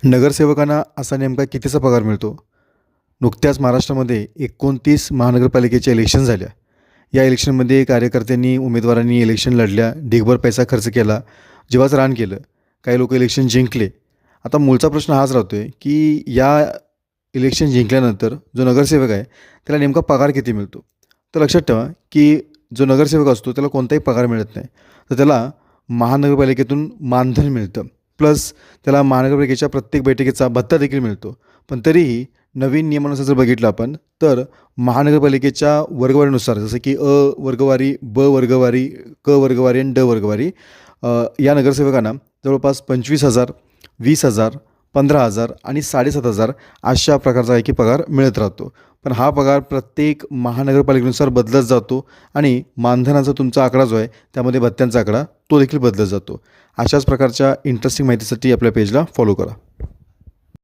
नगरसेवकांना असा नेमका कितीचा पगार मिळतो? नुकत्याच महाराष्ट्रामध्ये 29 महानगरपालिकेच्या इलेक्शन झाल्या. या इलेक्शनमध्ये कार्यकर्त्यांनी, उमेदवारांनी इलेक्शन लढल्या, ढिगभर पैसा खर्च केला, जीवाचं रान केलं. काही लोक इलेक्शन जिंकले. आता मूळचा प्रश्न हाच राहतो आहे की या इलेक्शन जिंकल्यानंतर जो नगरसेवक आहे त्याला नेमका पगार किती मिळतो? तर लक्षात ठेवा की जो नगरसेवक असतो त्याला कोणताही पगार मिळत नाही. तर त्याला महानगरपालिकेतून मानधन मिळतं. प्लस त्याला महानगरपालिकेच्या प्रत्येक बैठकीचा भत्ता देखील मिळतो. पण तरीही नवीन नियमानुसार जर बघितलं आपण तर महानगरपालिकेच्या वर्गवारीनुसार जसं की वर्गवारी, ब वर्गवारी, क वर्गवारी आणि ड वर्गवारी या नगरसेवकांना जवळपास 25,000, 20,000, 15,000 आणि 7,500 अशा प्रकारचा आहे की पगार मिळत राहतो. पण हा पगार प्रत्येक महानगरपालिकेनुसार बदलत जातो आणि मानधनाचा तुमचा आकडा जो आहे त्यामध्ये भत्त्यांचा आकडा तो देखील बदलत जातो. अशाच प्रकारच्या इंटरेस्टिंग माहितीसाठी आपल्या पेजला फॉलो करा.